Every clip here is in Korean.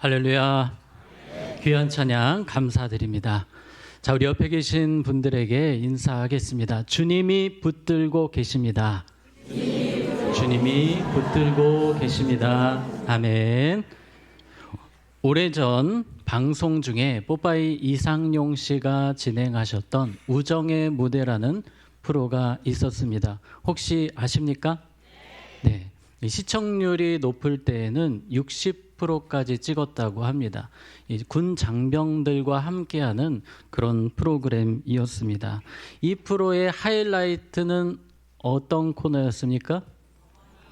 할렐루야. 귀한 찬양 감사드립니다. 자, 우리 옆에 계신 분들에게 인사하겠습니다. 주님이 붙들고 계십니다. 주님이 붙들고 계십니다. 아멘. 오래전 방송 중에 뽀빠이 이상용 씨가 진행하셨던 우정의 무대라는 프로가 있었습니다. 혹시 아십니까? 네. 시청률이 높을 때에는 60%까지 찍었다고 합니다. 군 장병들과 함께하는 그런 프로그램이었습니다. 이 프로의 하이라이트는 어떤 코너였습니까?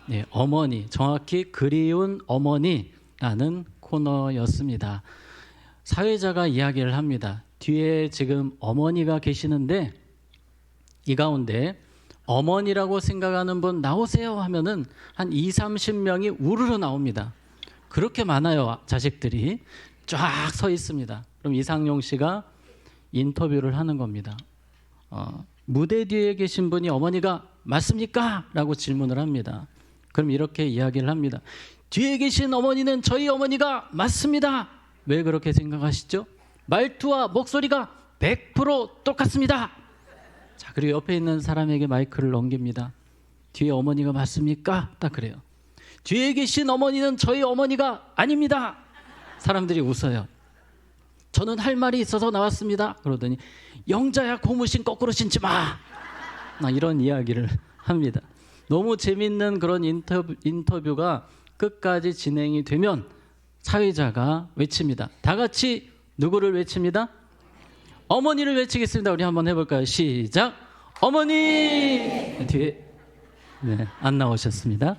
네, 어머니, 정확히 그리운 어머니라는 코너였습니다. 사회자가 이야기를 합니다. 뒤에 지금 어머니가 계시는데 이 가운데 어머니라고 생각하는 분 나오세요 하면은 한 20-30명이 우르르 나옵니다. 그렇게 많아요. 자식들이 쫙 서 있습니다. 그럼 이상용 씨가 인터뷰를 하는 겁니다. 무대 뒤에 계신 분이 어머니가 맞습니까? 라고 질문을 합니다. 그럼 이렇게 이야기를 합니다. 뒤에 계신 어머니는 저희 어머니가 맞습니다. 왜 그렇게 생각하시죠? 말투와 목소리가 100% 똑같습니다. 자, 그리고 옆에 있는 사람에게 마이크를 넘깁니다. 뒤에 어머니가 맞습니까? 딱 그래요. 뒤에 계신 어머니는 저희 어머니가 아닙니다. 사람들이 웃어요. 저는 할 말이 있어서 나왔습니다. 그러더니 영자야 고무신 거꾸로 신지 마. 이런 이야기를 합니다. 너무 재밌는 그런 인터뷰가 끝까지 진행이 되면 사회자가 외칩니다. 다 같이 누구를 외칩니다? 어머니를 외치겠습니다. 우리 한번 해볼까요? 시작. 어머니. 뒤에 안 나오셨습니다.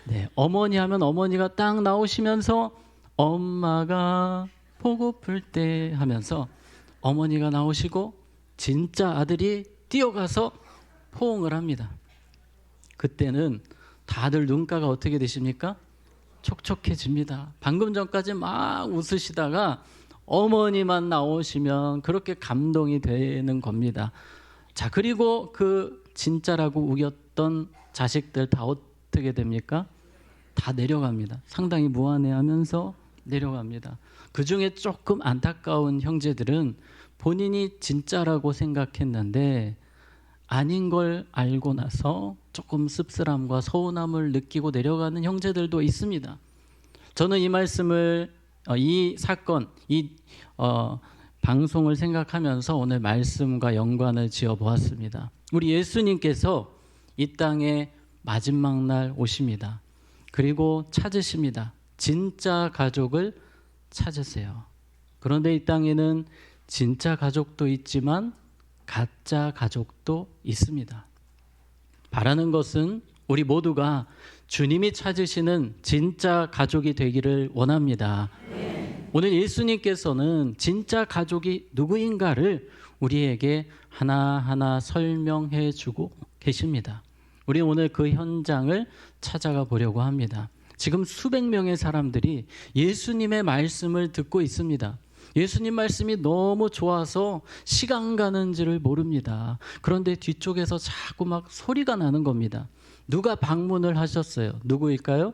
네, 어머니 하면 어머니가 딱 나오시면서 엄마가 보고플 때 하면서 어머니가 나오시고 진짜 아들이 뛰어가서 포옹을 합니다. 그때는 다들 눈가가 어떻게 되십니까? 촉촉해집니다. 방금 전까지 막 웃으시다가 어머니만 나오시면 그렇게 감동이 되는 겁니다. 자, 그리고 그 진짜라고 우겼던 자식들 다 어떻게 됩니까? 다 내려갑니다. 상당히 무안해하면서 내려갑니다. 그 중에 조금 안타까운 형제들은 본인이 진짜라고 생각했는데 아닌 걸 알고 나서 조금 씁쓸함과 서운함을 느끼고 내려가는 형제들도 있습니다. 저는 이 말씀을 이 사건, 방송을 생각하면서 오늘 말씀과 연관을 지어 보았습니다. 우리 예수님께서 이 땅에 마지막 날 오십니다. 그리고 찾으십니다. 진짜 가족을 찾으세요. 그런데 이 땅에는 진짜 가족도 있지만 가짜 가족도 있습니다. 바라는 것은 우리 모두가 주님이 찾으시는 진짜 가족이 되기를 원합니다. 오늘 예수님께서는 진짜 가족이 누구인가를 우리에게 하나하나 설명해 주고 계십니다. 우리 오늘 그 현장을 찾아가 보려고 합니다. 지금 수백 명의 사람들이 예수님의 말씀을 듣고 있습니다. 예수님 말씀이 너무 좋아서 시간 가는지를 모릅니다. 그런데 뒤쪽에서 자꾸 막 소리가 나는 겁니다. 누가 방문을 하셨어요? 누구일까요?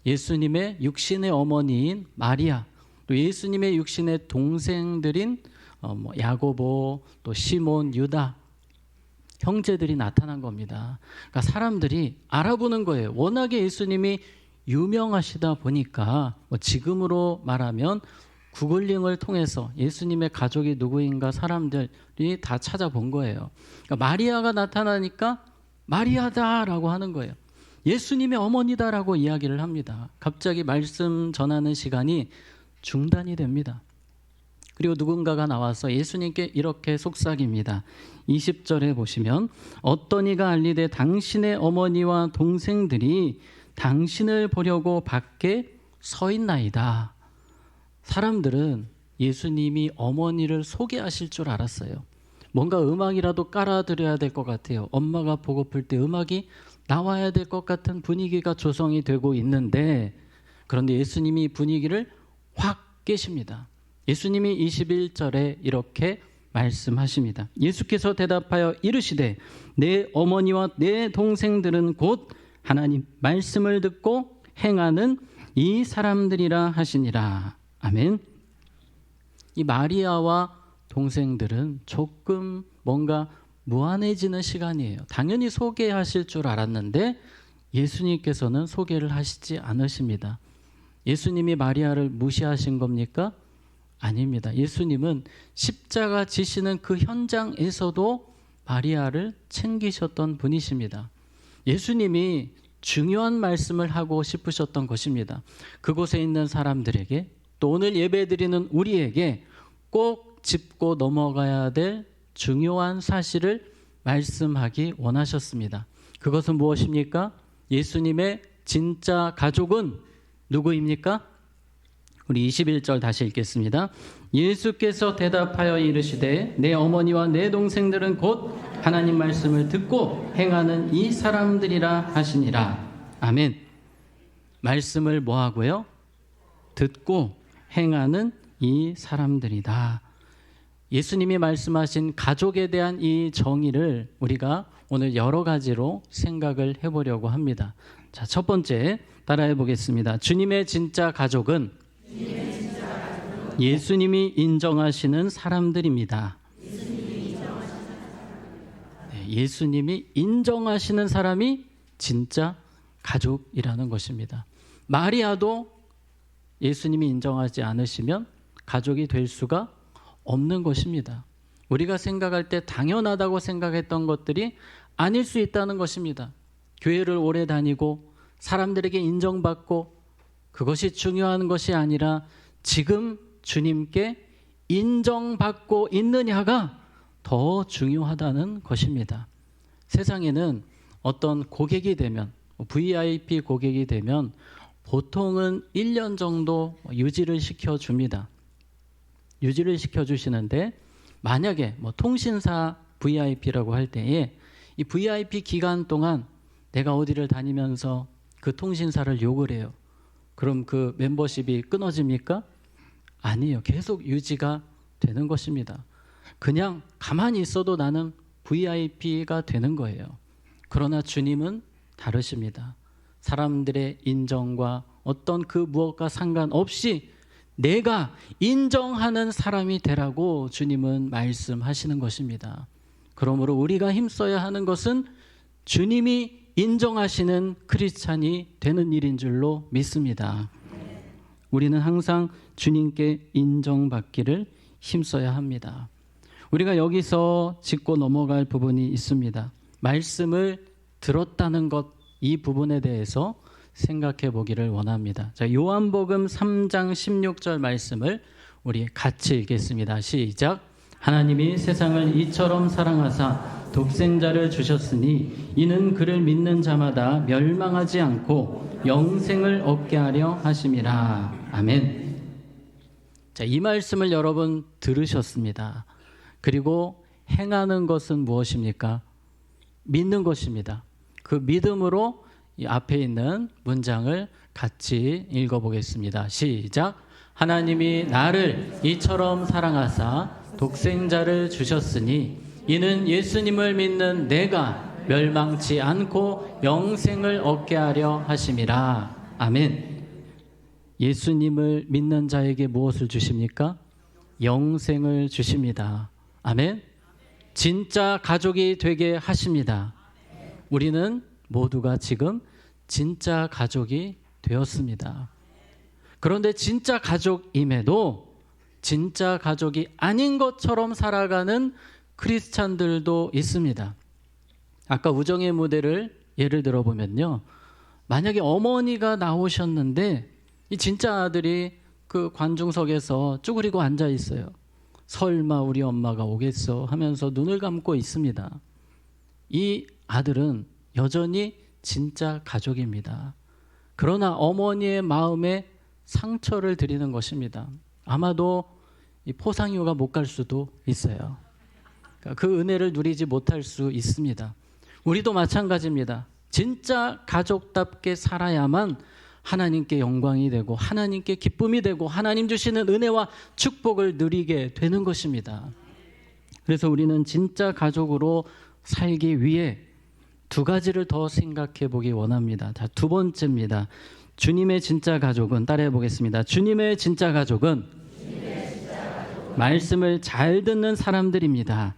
예수님의 육신의 어머니인 마리아, 또 예수님의 육신의 동생들인 야고보, 또 시몬, 유다 형제들이 나타난 겁니다. 그러니까 사람들이 알아보는 거예요. 워낙에 예수님이 유명하시다 보니까 지금으로 말하면 구글링을 통해서 예수님의 가족이 누구인가 사람들이 다 찾아본 거예요. 그러니까 마리아가 나타나니까 마리아다라고 하는 거예요. 예수님의 어머니다라고 이야기를 합니다. 갑자기 말씀 전하는 시간이 중단이 됩니다. 그리고 누군가가 나와서 예수님께 이렇게 속삭입니다. 20절에 보시면 어떤 이가 알리되 당신의 어머니와 동생들이 당신을 보려고 밖에 서 있나이다. 사람들은 예수님이 어머니를 소개하실 줄 알았어요. 뭔가 음악이라도 깔아드려야 될 것 같아요. 엄마가 보고플 때 음악이 나와야 될 것 같은 분위기가 조성이 되고 있는데 그런데 예수님이 분위기를 확 깨십니다. 예수님이 21절에 이렇게 말씀하십니다. 예수께서 대답하여 이르시되 내 어머니와 내 동생들은 곧 하나님 말씀을 듣고 행하는 이 사람들이라 하시니라. 아멘. 이 마리아와 동생들은 조금 뭔가 무안해지는 시간이에요. 당연히 소개하실 줄 알았는데 예수님께서는 소개를 하시지 않으십니다. 예수님이 마리아를 무시하신 겁니까? 아닙니다. 예수님은 십자가 지시는 그 현장에서도 마리아를 챙기셨던 분이십니다. 예수님이 중요한 말씀을 하고 싶으셨던 것입니다. 그곳에 있는 사람들에게, 또 오늘 예배드리는 우리에게 꼭 짚고 넘어가야 될 중요한 사실을 말씀하기 원하셨습니다. 그것은 무엇입니까? 예수님의 진짜 가족은 누구입니까? 우리 21절 다시 읽겠습니다. 예수께서 대답하여 이르시되 내 어머니와 내 동생들은 곧 하나님 말씀을 듣고 행하는 이 사람들이라 하시니라. 아멘. 말씀을 뭐하고요? 듣고 행하는 이 사람들이다. 예수님이 말씀하신 가족에 대한 이 정의를 우리가 오늘 여러 가지로 생각을 해보려고 합니다. 자, 첫 번째 따라해 보겠습니다. 주님의 진짜 가족은 예수님이 인정하시는 사람들입니다. 네, 예수님이 인정하시는 사람이 진짜 가족이라는 것입니다. 마리아도 예수님이 인정하지 않으시면 가족이 될 수가 없는 것입니다. 우리가 생각할 때 당연하다고 생각했던 것들이 아닐 수 있다는 것입니다. 교회를 오래 다니고 사람들에게 인정받고 그것이 중요한 것이 아니라 지금 주님께 인정받고 있느냐가 더 중요하다는 것입니다. 세상에는 어떤 고객이 되면, VIP 고객이 되면 보통은 1년 정도 유지를 시켜줍니다. 유지를 시켜주시는데 만약에 통신사 VIP라고 할 때에 이 VIP 기간 동안 내가 어디를 다니면서 그 통신사를 욕을 해요. 그럼 그 멤버십이 끊어집니까? 아니에요. 계속 유지가 되는 것입니다. 그냥 가만히 있어도 나는 VIP가 되는 거예요. 그러나 주님은 다르십니다. 사람들의 인정과 어떤 그 무엇과 상관없이 내가 인정하는 사람이 되라고 주님은 말씀하시는 것입니다. 그러므로 우리가 힘써야 하는 것은 주님이 인정하시는 크리스찬이 되는 일인 줄로 믿습니다. 우리는 항상 주님께 인정받기를 힘써야 합니다. 우리가 여기서 짚고 넘어갈 부분이 있습니다. 말씀을 들었다는 것, 이 부분에 대해서 생각해 보기를 원합니다. 자, 요한복음 3장 16절 말씀을 우리 같이 읽겠습니다. 시작. 하나님이 세상을 이처럼 사랑하사 독생자를 주셨으니 이는 그를 믿는 자마다 멸망하지 않고 영생을 얻게 하려 하심이라. 아멘. 자, 이 말씀을 여러분 들으셨습니다. 그리고 행하는 것은 무엇입니까? 믿는 것입니다. 그 믿음으로 이 앞에 있는 문장을 같이 읽어보겠습니다. 시작. 하나님이 나를 이처럼 사랑하사 독생자를 주셨으니 이는 예수님을 믿는 내가 멸망치 않고 영생을 얻게 하려 하심이라. 아멘. 예수님을 믿는 자에게 무엇을 주십니까? 영생을 주십니다. 아멘. 진짜 가족이 되게 하십니다. 우리는 모두가 지금 진짜 가족이 되었습니다. 그런데 진짜 가족임에도 진짜 가족이 아닌 것처럼 살아가는 크리스찬들도 있습니다. 아까 우정의 무대를 예를 들어보면요, 만약에 어머니가 나오셨는데 이 진짜 아들이 그 관중석에서 쭈그리고 앉아 있어요. 설마 우리 엄마가 오겠어 하면서 눈을 감고 있습니다. 이 아들은 여전히 진짜 가족입니다. 그러나 어머니의 마음에 상처를 드리는 것입니다. 아마도 이 포상휴가 못 갈 수도 있어요. 그 은혜를 누리지 못할 수 있습니다. 우리도 마찬가지입니다. 진짜 가족답게 살아야만 하나님께 영광이 되고 하나님께 기쁨이 되고 하나님 주시는 은혜와 축복을 누리게 되는 것입니다. 그래서 우리는 진짜 가족으로 살기 위해 두 가지를 더 생각해 보기 원합니다. 자, 두 번째입니다. 주님의 진짜 가족은, 따라해 보겠습니다. 주님의 진짜 가족은 말씀을 잘 듣는 사람들입니다.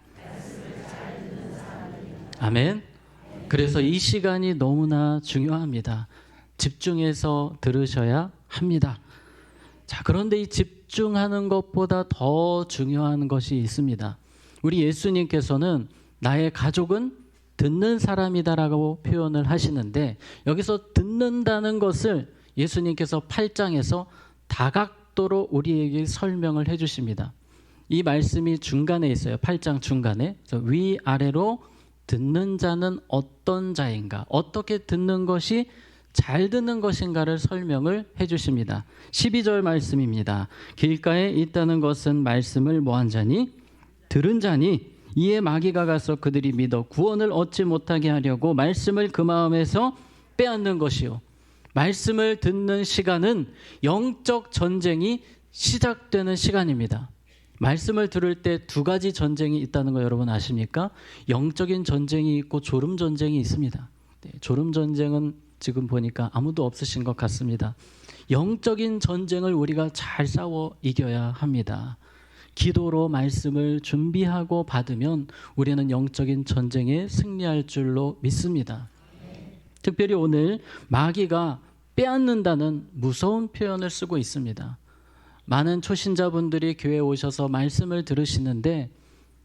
아멘. 그래서 이 시간이 너무나 중요합니다. 집중해서 들으셔야 합니다. 자, 그런데 이 집중하는 것보다 더 중요한 것이 있습니다. 우리 예수님께서는 나의 가족은 듣는 사람이다라고 표현을 하시는데, 여기서 듣는다는 것을 예수님께서 8장에서 다각도로 우리에게 설명을 해주십니다. 이 말씀이 중간에 있어요. 8장 중간에. 위아래로 듣는 자는 어떤 자인가, 어떻게 듣는 것이 잘 듣는 것인가를 설명을 해주십니다. 12절 말씀입니다. 길가에 있다는 것은 말씀을 뭐한 자니? 들은 자니. 이에 마귀가 가서 그들이 믿어 구원을 얻지 못하게 하려고 말씀을 그 마음에서 빼앗는 것이요. 말씀을 듣는 시간은 영적 전쟁이 시작되는 시간입니다. 말씀을 들을 때 두 가지 전쟁이 있다는 거 여러분 아십니까? 영적인 전쟁이 있고 졸음 전쟁이 있습니다. 졸음 전쟁은 지금 보니까 아무도 없으신 것 같습니다. 영적인 전쟁을 우리가 잘 싸워 이겨야 합니다. 기도로 말씀을 준비하고 받으면 우리는 영적인 전쟁에 승리할 줄로 믿습니다. 특별히 오늘 마귀가 빼앗는다는 무서운 표현을 쓰고 있습니다. 많은 초신자분들이 교회에 오셔서 말씀을 들으시는데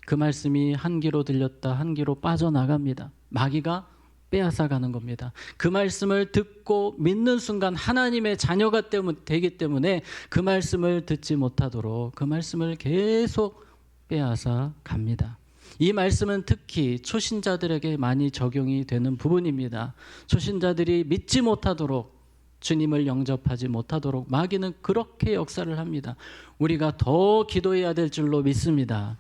그 말씀이 한 귀로 들렸다 한 귀로 빠져나갑니다. 마귀가 빼앗아가는 겁니다. 그 말씀을 듣고 믿는 순간 하나님의 자녀가 되기 때문에 그 말씀을 듣지 못하도록 그 말씀을 계속 빼앗아 갑니다. 이 말씀은 특히 초신자들에게 많이 적용이 되는 부분입니다. 초신자들이 믿지 못하도록, 주님을 영접하지 못하도록 마귀는 그렇게 역사를 합니다. 우리가 더 기도해야 될 줄로 믿습니다.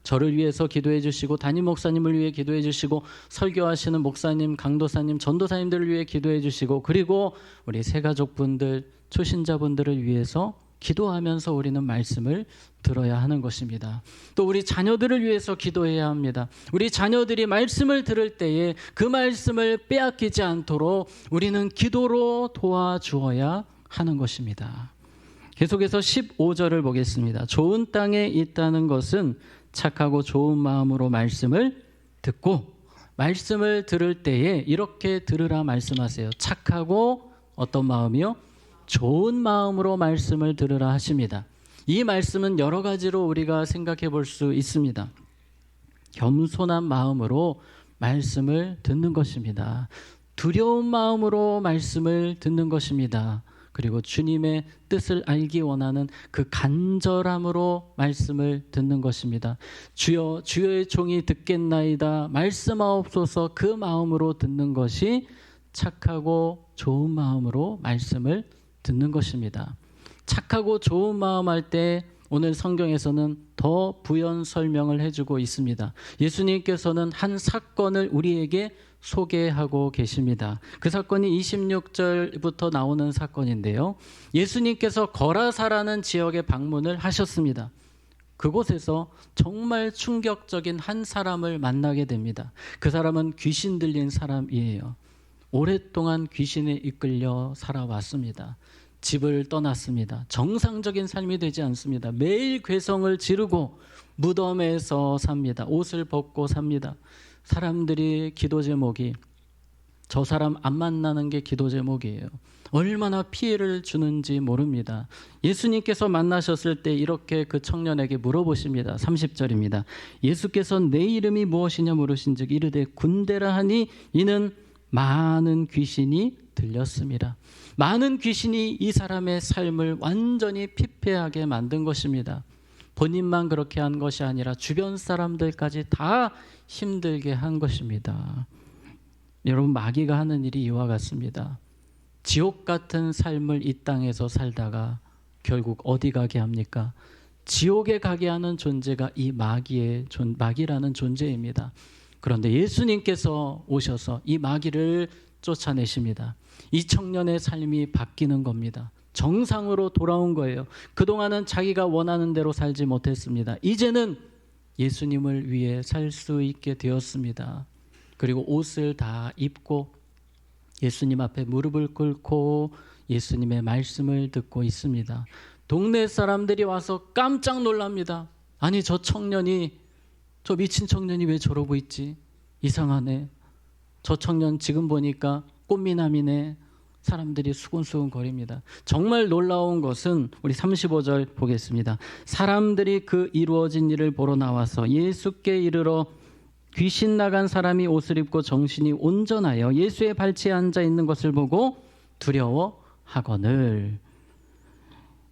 저를 위해서 기도해 주시고 담임 목사님을 위해 기도해 주시고 설교하시는 목사님, 강도사님, 전도사님들을 위해 기도해 주시고 그리고 우리 새가족분들, 초신자분들을 위해서 기도하면서 우리는 말씀을 들어야 하는 것입니다. 또 우리 자녀들을 위해서 기도해야 합니다. 우리 자녀들이 말씀을 들을 때에 그 말씀을 빼앗기지 않도록 우리는 기도로 도와주어야 하는 것입니다. 계속해서 15절을 보겠습니다. 좋은 땅에 있다는 것은 착하고 좋은 마음으로 말씀을 듣고, 말씀을 들을 때에 이렇게 들으라 말씀하세요. 착하고 어떤 마음이요? 좋은 마음으로 말씀을 들으라 하십니다. 이 말씀은 여러 가지로 우리가 생각해 볼 수 있습니다. 겸손한 마음으로 말씀을 듣는 것입니다. 두려운 마음으로 말씀을 듣는 것입니다. 그리고 주님의 뜻을 알기 원하는 그 간절함으로 말씀을 듣는 것입니다. 주여, 주의 종이 듣겠나이다 말씀하옵소서, 그 마음으로 듣는 것이 착하고 좋은 마음으로 말씀을 듣는 것입니다. 착하고 좋은 마음 할 때 오늘 성경에서는 더 부연 설명을 해주고 있습니다. 예수님께서는 한 사건을 우리에게 소개하고 계십니다. 그 사건이 26절부터 나오는 사건인데요. 예수님께서 거라사라는 지역에 방문을 하셨습니다. 그곳에서 정말 충격적인 한 사람을 만나게 됩니다. 그 사람은 귀신 들린 사람이에요. 오랫동안 귀신에 이끌려 살아왔습니다. 집을 떠났습니다. 정상적인 삶이 되지 않습니다. 매일 괴성을 지르고 무덤에서 삽니다. 옷을 벗고 삽니다. 사람들이 기도 제목이 저 사람 안 만나는 게 기도 제목이에요. 얼마나 피해를 주는지 모릅니다. 예수님께서 만나셨을 때 이렇게 그 청년에게 물어보십니다. 30절입니다. 예수께서 내 이름이 무엇이냐 물으신즉 이르되 군대라 하니 이는 많은 귀신이 들렸습니다. 많은 귀신이 이 사람의 삶을 완전히 피폐하게 만든 것입니다. 본인만 그렇게 한 것이 아니라 주변 사람들까지 다 힘들게 한 것입니다. 여러분, 마귀가 하는 일이 이와 같습니다. 지옥 같은 삶을 이 땅에서 살다가 결국 어디 가게 합니까? 지옥에 가게 하는 존재가 이 마귀라는 존재입니다. 그런데 예수님께서 오셔서 이 마귀를 쫓아내십니다. 이 청년의 삶이 바뀌는 겁니다. 정상으로 돌아온 거예요. 그동안은 자기가 원하는 대로 살지 못했습니다. 이제는 예수님을 위해 살 수 있게 되었습니다. 그리고 옷을 다 입고 예수님 앞에 무릎을 꿇고 예수님의 말씀을 듣고 있습니다. 동네 사람들이 와서 깜짝 놀랍니다. 아니, 저 미친 청년이 왜 저러고 있지? 이상하네. 저 청년 지금 보니까 꽃미남이네. 사람들이 수군수군 거립니다. 정말 놀라운 것은 우리 35절 보겠습니다. 사람들이 그 이루어진 일을 보러 나와서 예수께 이르러 귀신 나간 사람이 옷을 입고 정신이 온전하여 예수의 발치에 앉아 있는 것을 보고 두려워하거늘.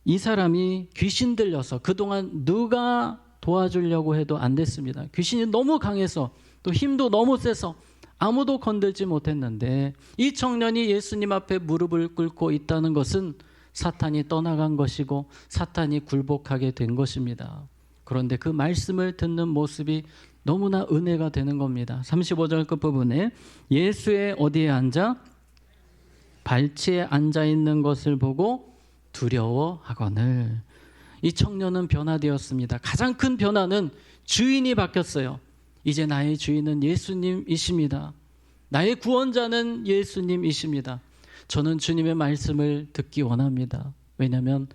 이 사람이 귀신 들려서 그동안 누가 도와주려고 해도 안 됐습니다. 귀신이 너무 강해서 또 힘도 너무 세서 아무도 건들지 못했는데 이 청년이 예수님 앞에 무릎을 꿇고 있다는 것은 사탄이 떠나간 것이고 사탄이 굴복하게 된 것입니다. 그런데 그 말씀을 듣는 모습이 너무나 은혜가 되는 겁니다. 35절 끝부분에 예수의 어디에 앉아? 발치에 앉아 있는 것을 보고 두려워하거늘. 이 청년은 변화되었습니다. 가장 큰 변화는 주인이 바뀌었어요. 이제 나의 주인은 예수님이십니다. 나의 구원자는 예수님이십니다. 저는 주님의 말씀을 듣기 원합니다. 왜냐하면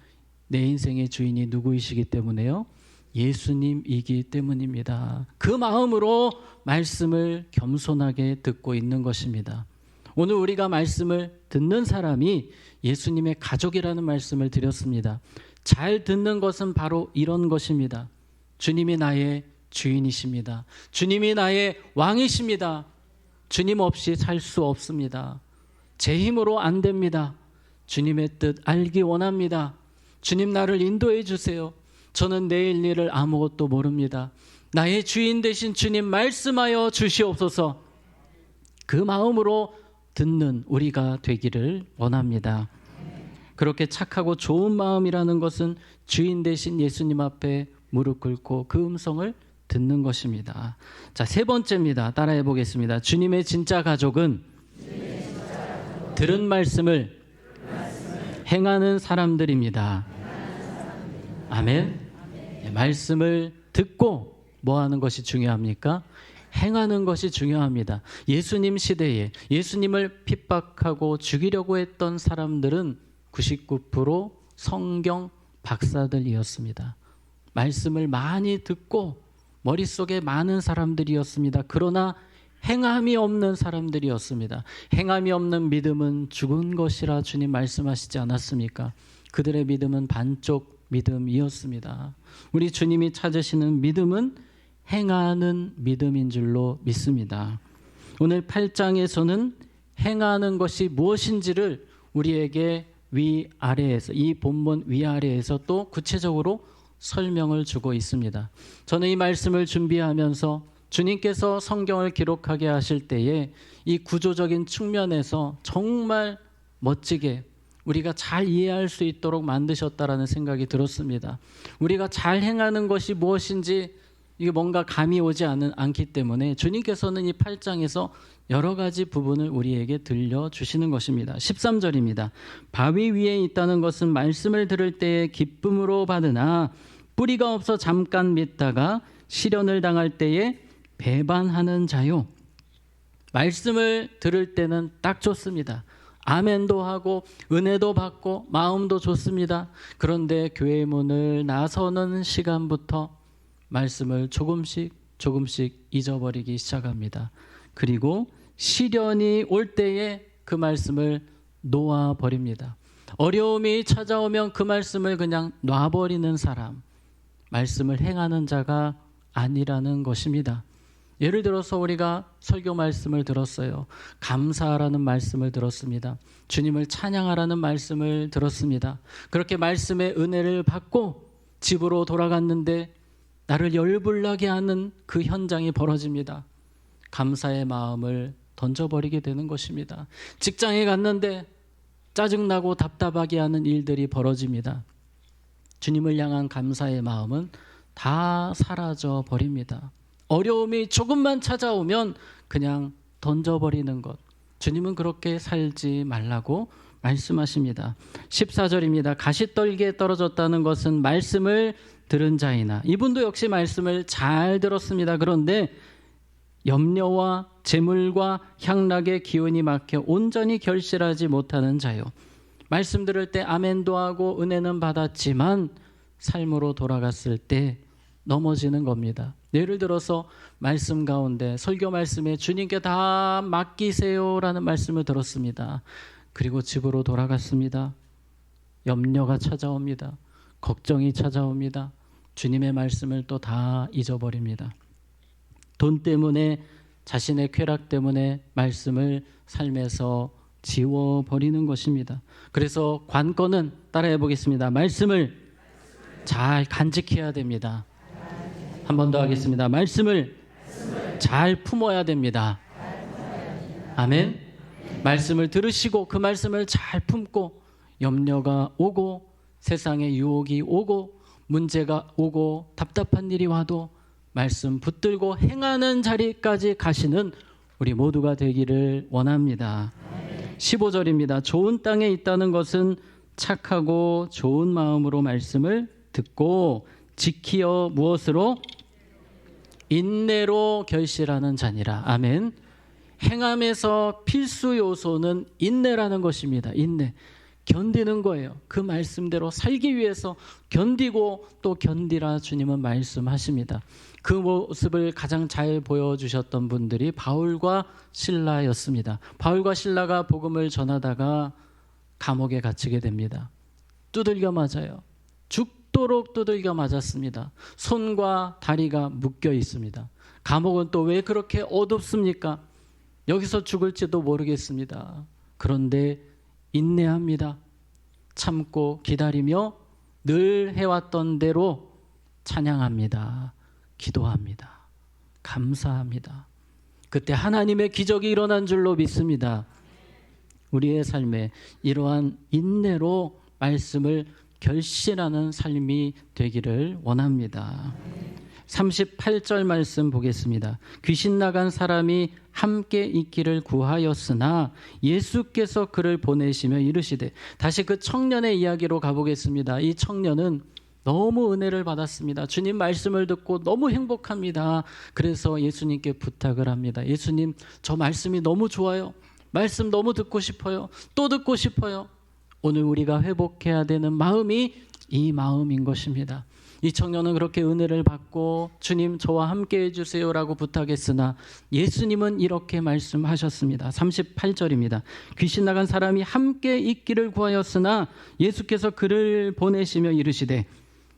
내 인생의 주인이 누구이시기 때문에요? 예수님이기 때문입니다. 그 마음으로 말씀을 겸손하게 듣고 있는 것입니다. 오늘 우리가 말씀을 듣는 사람이 예수님의 가족이라는 말씀을 드렸습니다. 잘 듣는 것은 바로 이런 것입니다. 주님이 나의 주인이십니다. 주님이 나의 왕이십니다. 주님 없이 살 수 없습니다. 제 힘으로 안 됩니다. 주님의 뜻 알기 원합니다. 주님 나를 인도해 주세요. 저는 내일 일을 아무것도 모릅니다. 나의 주인 되신 주님 말씀하여 주시옵소서. 그 마음으로 듣는 우리가 되기를 원합니다. 그렇게 착하고 좋은 마음이라는 것은 주인 되신 예수님 앞에 무릎 꿇고 그 음성을 듣는 것입니다. 자, 세 번째입니다. 따라해 보겠습니다. 주님의 진짜 가족은 들은 말씀을 행하는 사람들입니다. 아멘. 말씀을 듣고 뭐 하는 것이 중요합니까? 행하는 것이 중요합니다. 예수님 시대에 예수님을 핍박하고 죽이려고 했던 사람들은 99% 성경 박사들이었습니다. 말씀을 많이 듣고 머릿속에 많은 사람들이었습니다. 그러나 행함이 없는 사람들이었습니다. 행함이 없는 믿음은 죽은 것이라 주님 말씀하시지 않았습니까? 그들의 믿음은 반쪽 믿음이었습니다. 우리 주님이 찾으시는 믿음은 행하는 믿음인 줄로 믿습니다. 오늘 8장에서는 행하는 것이 무엇인지를 우리에게 위아래에서, 이 본문 위아래에서 또 구체적으로 설명을 주고 있습니다. 저는 이 말씀을 준비하면서 주님께서 성경을 기록하게 하실 때에 이 구조적인 측면에서 정말 멋지게 우리가 잘 이해할 수 있도록 만드셨다라는 생각이 들었습니다. 우리가 잘 행하는 것이 무엇인지 이게 뭔가 감이 오지 않기 때문에 주님께서는 이 8장에서 여러 가지 부분을 우리에게 들려주시는 것입니다. 13절입니다. 바위 위에 있다는 것은 말씀을 들을 때에 기쁨으로 받으나 뿌리가 없어 잠깐 믿다가 시련을 당할 때에 배반하는 자요. 말씀을 들을 때는 딱 좋습니다. 아멘도 하고 은혜도 받고 마음도 좋습니다. 그런데 교회 문을 나서는 시간부터 말씀을 조금씩 잊어버리기 시작합니다. 그리고 시련이 올 때에 그 말씀을 놓아버립니다. 어려움이 찾아오면 그 말씀을 그냥 놔버리는 사람, 말씀을 행하는 자가 아니라는 것입니다. 예를 들어서 우리가 설교 말씀을 들었어요. 감사하라는 말씀을 들었습니다. 주님을 찬양하라는 말씀을 들었습니다. 그렇게 말씀의 은혜를 받고 집으로 돌아갔는데 나를 열불나게 하는 그 현장이 벌어집니다. 감사의 마음을 던져버리게 되는 것입니다. 직장에 갔는데 짜증나고 답답하게 하는 일들이 벌어집니다. 주님을 향한 감사의 마음은 다 사라져 버립니다. 어려움이 조금만 찾아오면 그냥 던져버리는 것. 주님은 그렇게 살지 말라고 말씀하십니다. 14절입니다. 가시떨기에 떨어졌다는 것은 말씀을 들은 자이나, 이분도 역시 말씀을 잘 들었습니다. 그런데 염려와 재물과 향락의 기운이 막혀 온전히 결실하지 못하는 자요. 말씀 들을 때 아멘도 하고 은혜는 받았지만 삶으로 돌아갔을 때 넘어지는 겁니다. 예를 들어서 말씀 가운데 설교 말씀에 주님께 다 맡기세요라는 말씀을 들었습니다. 그리고 집으로 돌아갔습니다. 염려가 찾아옵니다. 걱정이 찾아옵니다. 주님의 말씀을 또 다 잊어버립니다. 돈 때문에, 자신의 쾌락 때문에 말씀을 삶에서 지워버리는 것입니다. 그래서 관건은 따라해 보겠습니다. 말씀을 잘 간직해야 됩니다. 한 번 더 하겠습니다. 말씀을 잘 품어야 됩니다. 아멘. 말씀을 들으시고 그 말씀을 잘 품고 염려가 오고 세상에 유혹이 오고 문제가 오고 답답한 일이 와도 말씀 붙들고 행하는 자리까지 가시는 우리 모두가 되기를 원합니다. 15절입니다. 좋은 땅에 있다는 것은 착하고 좋은 마음으로 말씀을 듣고 지키어 무엇으로? 인내로 결실하는 자니라. 아멘. 행함에서 필수 요소는 인내라는 것입니다. 인내. 견디는 거예요. 그 말씀대로 살기 위해서 견디고 또 견디라 주님은 말씀하십니다. 그 모습을 가장 잘 보여주셨던 분들이 바울과 실라였습니다. 바울과 실라가 복음을 전하다가 감옥에 갇히게 됩니다. 두들겨 맞아요. 죽도록 두들겨 맞았습니다. 손과 다리가 묶여 있습니다. 감옥은 또 왜 그렇게 어둡습니까? 여기서 죽을지도 모르겠습니다. 그런데 인내합니다. 참고 기다리며 늘 해왔던 대로 찬양합니다. 기도합니다. 감사합니다. 그때 하나님의 기적이 일어난 줄로 믿습니다. 우리의 삶에 이러한 인내로 말씀을 결실하는 삶이 되기를 원합니다. 38절 말씀 보겠습니다. 귀신 나간 사람이 함께 있기를 구하였으나 예수께서 그를 보내시며 이르시되, 다시 그 청년의 이야기로 가보겠습니다. 이 청년은 너무 은혜를 받았습니다. 주님 말씀을 듣고 너무 행복합니다. 그래서 예수님께 부탁을 합니다. 예수님, 저 말씀이 너무 좋아요. 말씀 너무 듣고 싶어요. 또 듣고 싶어요. 오늘 우리가 회복해야 되는 마음이 이 마음인 것입니다. 이 청년은 그렇게 은혜를 받고 주님 저와 함께 해주세요라고 부탁했으나 예수님은 이렇게 말씀하셨습니다. 38절입니다. 귀신 나간 사람이 함께 있기를 구하였으나 예수께서 그를 보내시며 이르시되,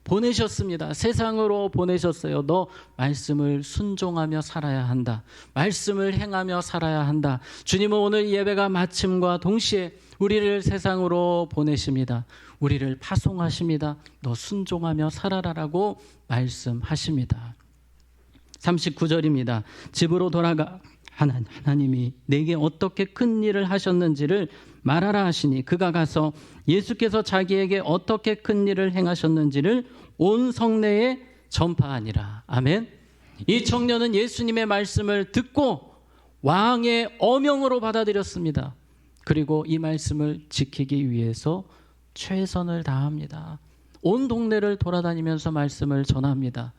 보내셨습니다. 세상으로 보내셨어요. 너 말씀을 순종하며 살아야 한다. 말씀을 행하며 살아야 한다. 주님은 오늘 예배가 마침과 동시에 우리를 세상으로 보내십니다. 우리를 파송하십니다. 너 순종하며 살아라라고 말씀하십니다. 39절입니다. 집으로 돌아가 하나님이 내게 어떻게 큰 일을 하셨는지를 말하라 하시니 그가 가서 예수께서 자기에게 어떻게 큰 일을 행하셨는지를 온 성내에 전파하니라. 아멘. 이 청년은 예수님의 말씀을 듣고 왕의 어명으로 받아들였습니다. 그리고 이 말씀을 지키기 위해서 최선을 다합니다. 온 동네를 돌아다니면서 말씀을 전합니다.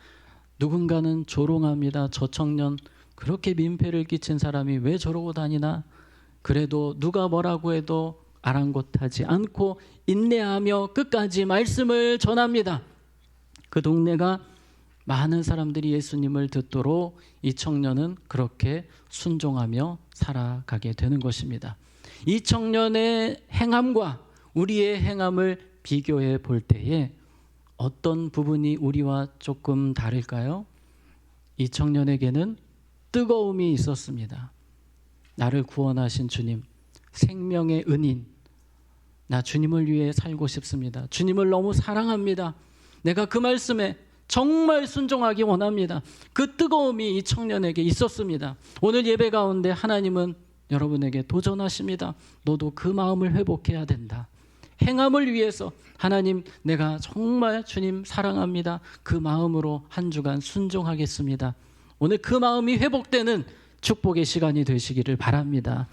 누군가는 조롱합니다. 저 청년 그렇게 민폐를 끼친 사람이 왜 저러고 다니나? 그래도 누가 뭐라고 해도 아랑곳하지 않고 인내하며 끝까지 말씀을 전합니다. 그 동네가 많은 사람들이 예수님을 듣도록 이 청년은 그렇게 순종하며 살아가게 되는 것입니다. 이 청년의 행함과 우리의 행함을 비교해 볼 때에 어떤 부분이 우리와 조금 다를까요? 이 청년에게는 뜨거움이 있었습니다. 나를 구원하신 주님, 생명의 은인, 나 주님을 위해 살고 싶습니다. 주님을 너무 사랑합니다. 내가 그 말씀에 정말 순종하기 원합니다. 그 뜨거움이 이 청년에게 있었습니다. 오늘 예배 가운데 하나님은 여러분에게 도전하십니다. 너도 그 마음을 회복해야 된다. 행함을 위해서 하나님, 내가 정말 주님 사랑합니다. 그 마음으로 한 주간 순종하겠습니다. 오늘 그 마음이 회복되는 축복의 시간이 되시기를 바랍니다.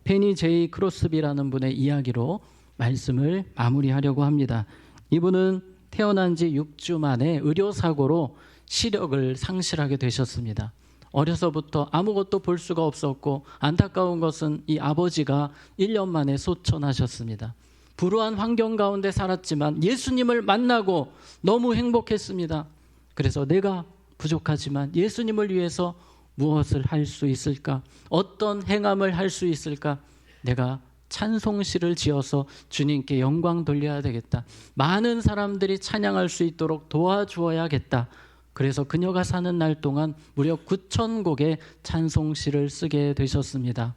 페니 제이 크로스비라는 분의 이야기로 말씀을 마무리하려고 합니다. 이분은 태어난 지 6주 만에 의료사고로 시력을 상실하게 되셨습니다. 어려서부터 아무것도 볼 수가 없었고, 안타까운 것은 이 아버지가 1년 만에 소천하셨습니다. 불우한 환경 가운데 살았지만 예수님을 만나고 너무 행복했습니다. 그래서 내가 부족하지만 예수님을 위해서 무엇을 할 수 있을까? 어떤 행함을 할 수 있을까? 내가 찬송시를 지어서 주님께 영광 돌려야 되겠다. 많은 사람들이 찬양할 수 있도록 도와주어야겠다. 그래서 그녀가 사는 날 동안 무려 9,000곡의 찬송시를 쓰게 되셨습니다.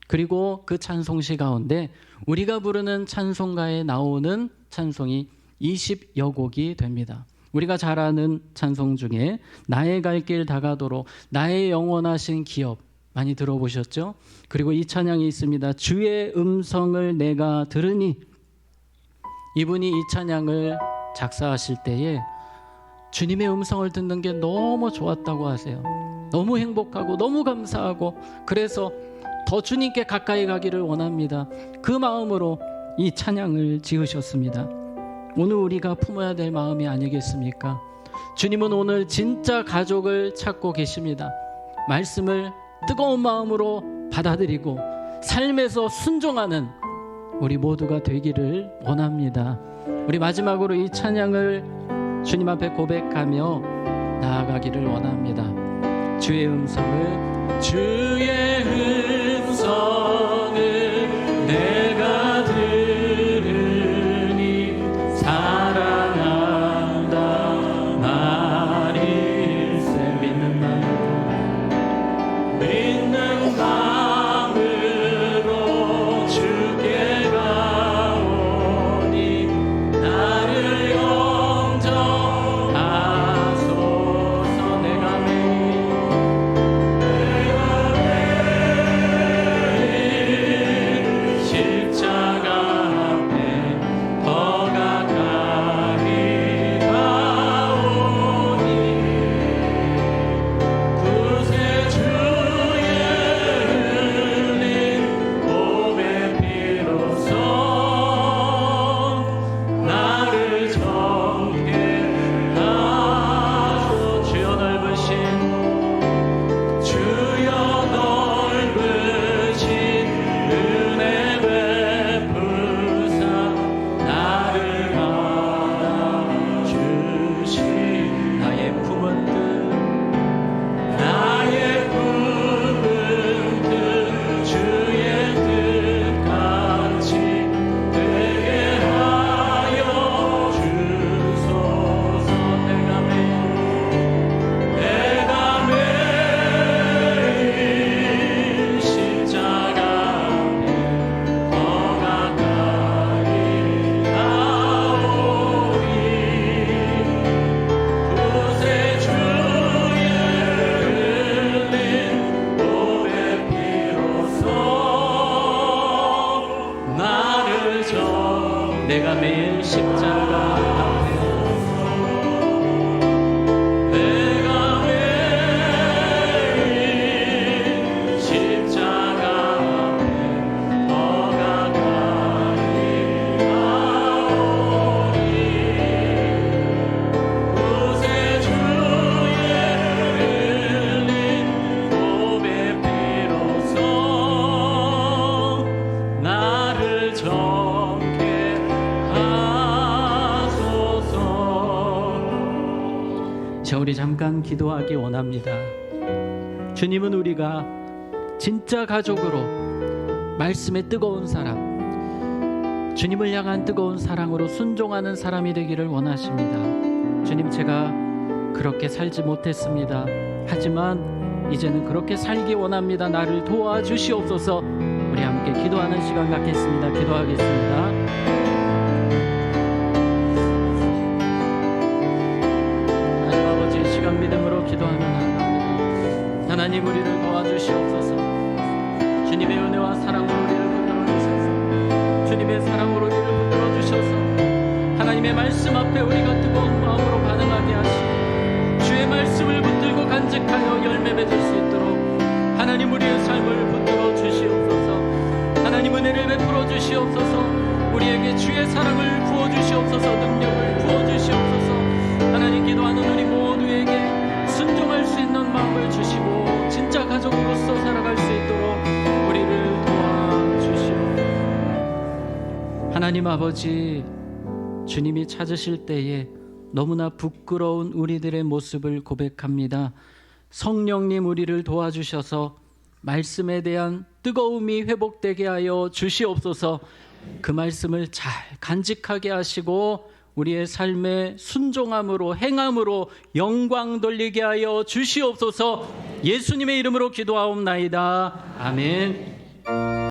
그리고 그 찬송시 가운데 우리가 부르는 찬송가에 나오는 찬송이 20여 곡이 됩니다. 우리가 잘 아는 찬송 중에 나의 갈 길 다가도록, 나의 영원하신 기업, 많이 들어보셨죠? 그리고 이 찬양이 있습니다. 주의 음성을 내가 들으니. 이분이 이 찬양을 작사하실 때에 주님의 음성을 듣는 게 너무 좋았다고 하세요. 너무 행복하고 너무 감사하고, 그래서 더 주님께 가까이 가기를 원합니다. 그 마음으로 이 찬양을 지으셨습니다. 오늘 우리가 품어야 될 마음이 아니겠습니까? 주님은 오늘 진짜 가족을 찾고 계십니다. 말씀을 뜨거운 마음으로 받아들이고 삶에서 순종하는 우리 모두가 되기를 원합니다. 우리 마지막으로 이 찬양을 주님 앞에 고백하며 나아가기를 원합니다. 주의 음성을, 주의 음성을 내가 들으니 사랑한다 말일세. 믿는 마음으로 주께 가오니 나를 영접하소서. 내가 매일 십자가 앞에 더 가까이 가오니 구세 주의 흘린 몸의 피로써 나를 정케하소. 주여 넓으신 은혜 베푸사 나를 알아주신 나의 품은 뜻 주의 뜻같이 되게 하여 주소서. 내가 매일 십자가 앞에 더 가까이 가오니 구세 주의 흘린 몸의 피로써 나를 내가 매일 십자가 앞에 내가 매일 십자가 앞에 더 가까이 가오니 구세 주의 흘린 몸의 피로써 나를 정케 하소서. 자, 우리 잠깐 기도하기 원합니다. 주님은 우리가 진짜 가족으로 말씀의 뜨거운 사랑, 주님을 향한 뜨거운 사랑으로 순종하는 사람이 되기를 원하십니다. 주님, 제가 그렇게 살지 못했습니다. 하지만 이제는 그렇게 살기 원합니다. 나를 도와주시옵소서. 우리 함께 기도하는 시간 갖겠습니다. 기도하겠습니다. 하나님 아버지, 이 시간 믿음으로 기도하며 나아갑니다. 하나님, 우리를 도와주시옵소서. 주님의 은혜와 사랑으로 우리를 붙들어 주셔서, 주님의 사랑으로 우리를 붙들어 주셔서 하나님의 말씀 앞에 우리가 뜨거운 마음으로 반응하게 하시고 주의 말씀을 붙들고 간직하여 열매 맺을 수 있도록 하나님 우리의 삶을 붙들어 주시옵소서. 하나님 은혜를 베풀어 주시옵소서. 우리에게 주의 사랑을 부어 주시옵소서. 능력을 부어 주시옵소서. 하나님, 기도하는 우리 모두에게 순종할 수 있는 마음을 주시고 하나님 아버지, 주님이 찾으실 때에 너무나 부끄러운 우리들의 모습을 고백합니다. 성령님, 우리를 도와주셔서 말씀에 대한 뜨거움이 회복되게 하여 주시옵소서. 그 말씀을 잘 간직하게 하시고 우리의 삶의 순종함으로 행함으로 영광 돌리게 하여 주시옵소서. 예수님의 이름으로 기도하옵나이다. 아멘.